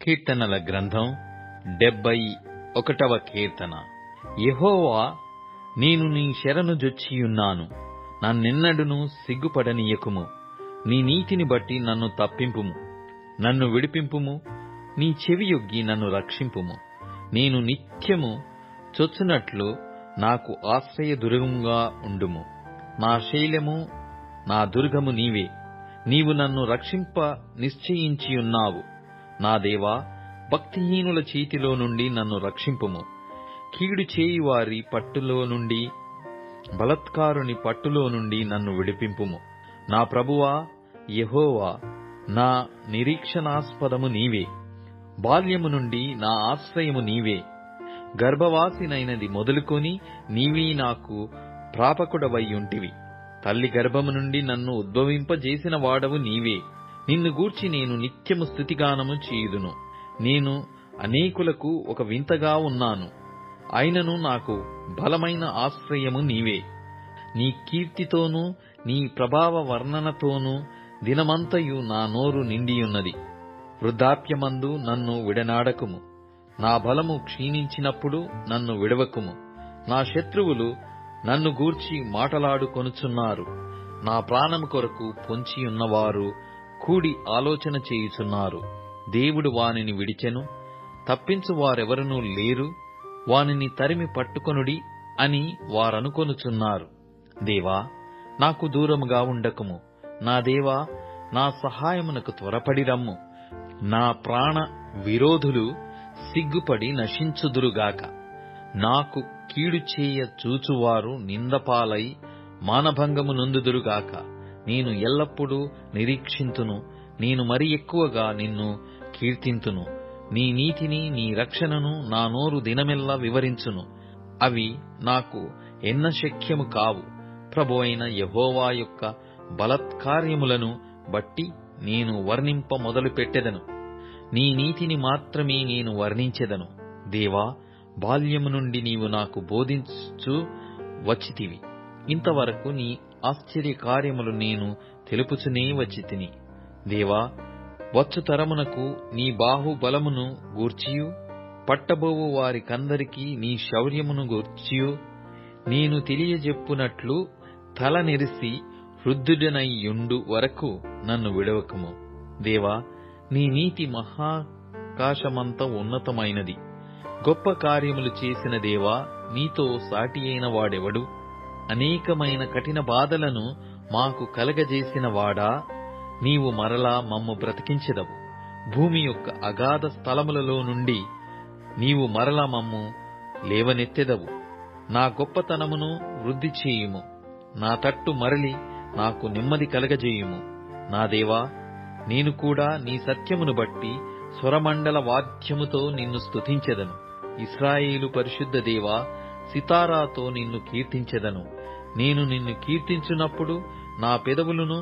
కీర్తనల గ్రంథం 71వ కీర్తన. యెహోవా, నేను నీ శరణు జొచ్చియున్నాను, నన్నెన్నడును సిగ్గుపడనీయకుము. నీ నీతిని బట్టి నన్ను తప్పింపుము, నన్ను విడిపింపుము. నీ చెవియొగ్గి నన్ను రక్షింపుము. నేను నిత్యము చొచ్చునట్లు నాకు ఆశ్రయదుర్గముగా ఉండుము. నా శైలము, నా దుర్గము నీవే. నీవు నన్ను రక్షింప నిశ్చయించియున్నావు. నా దేవా, భక్తిహీనుల చేతిలో నుండి నన్ను రక్షింపుము. కీడు చేయువారి పట్టులో నుండి, బలాత్కారుని పట్టులో నుండి నన్ను విడిపింపుము. నా ప్రభువా యెహోవా, నా నిరీక్షణాస్పదము నీవే. బాల్యము నుండి నా ఆశ్రయము నీవే. గర్భవాసినైనది మొదలుకొని నీవే నాకు ప్రాపకుడవైయుంటివి. తల్లి గర్భము నుండి నన్ను ఉద్భవింపజేసిన వాడవు నీవే. నిన్ను గూర్చి నేను నిత్యము స్తుతిగానము చేయుదును. నేను అనేకులకు ఒక వింతగా ఉన్నాను, అయినను నాకు బలమైన ఆశ్రయము నీవే. నీ కీర్తితోనూ నీ ప్రభావ వర్ణనతోనూ దినమంతయు నా నోరు నిండియున్నది. వృద్ధాప్యమందు నన్ను విడనాడకుము. నా బలము క్షీణించినప్పుడు నన్ను విడవకుము. నా శత్రువులు నన్ను గూర్చి మాటలాడుకొనుచున్నారు. నా ప్రాణము కొరకు పొంచియున్నవారు కూడి ఆలోచన చేయుచున్నారు. దేవుడు వానిని విడిచెను, తప్పించువారెవరునూ లేరు. వానిని తరిమి పట్టుకొనుడి అని వారనుకొనుచున్నారు. దేవా, నాకు దూరముగా ఉండకుము. నా దేవా, నా సహాయమునకు త్వరపడి రమ్ము. నా ప్రాణ విరోధులు సిగ్గుపడి నశించుదురుగాక. నాకు కీడు చేయ చూచువారు నిందపాలై మానభంగము నొందుదురుగాక. నేను ఎల్లప్పుడూ నిరీక్షింతును. నేను మరి ఎక్కువగా నిన్ను కీర్తింతును. నీ నీతిని, నీ రక్షణను నా నోరు దినమెల్లా వివరించును. అవి నాకు ఎన్నశక్యము కావు. ప్రభువైన యెహోవా యొక్క బలాత్కార్యములను బట్టి నేను వర్ణింప మొదలుపెట్టెదను. నీ నీతిని మాత్రమే నేను వర్ణించెదను. దేవా, బాల్యము నుండి నీవు నాకు బోధించు వచ్చితివి. ఇంతవరకు నీ ఆశ్చర్య కార్యములు నేను తెలుపుచునే వచ్చితిని. దేవా, వచ్చు తరమునకు నీ బాహుబలమును గూర్చియు, పట్టబోవు వారికందరికీ నీ శౌర్యమును గూర్చియు నేను తెలియజెప్పునట్లు తల నెరిసి వృద్ధుడనైయుండు వరకు నన్ను విడవకము. దేవా, నీ నీతి మహాకాశమంత ఉన్నతమైనది. గొప్ప కార్యములు చేసిన దేవా, నీతో సాటి అయిన వాడెవడు? అనేకమైన కఠిన బాధలను మాకు కలగజేసిన వాడా, నీవు మరలా మమ్ము బ్రతికించెదవు. భూమి యొక్క అగాధ స్థలములలో నుండి నీవు మరలా మమ్ము లేవనెత్తెదవు. నా గొప్పతనమును వృద్ధి చేయుము. నా తట్టు మరలి నాకు నెమ్మది కలగజేయుము. నా దేవా, నేను కూడా నీ సత్యమును బట్టి స్వరమండల వాద్యముతో నిన్ను స్తుతించెదను. ఇశ్రాయేలు పరిశుద్ధ దేవా, సితారాతో నిన్ను కీర్తించెదను. నేను నిన్ను కీర్తించున్నప్పుడు నా పెదవులను,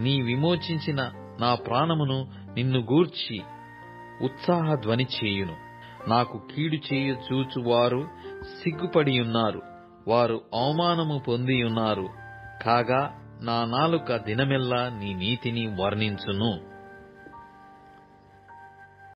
నీ విమోచించిన నా ప్రాణమును నిన్ను గూర్చి ఉత్సాహధ్వని చేయును. నాకు కీడు చేయ చూచువారు సిగ్గుపడియున్నారు. వారు అవమానము పొందియున్నారు. కాగా నా నాలుక దినమెల్లా నీ నీతిని వర్ణించును.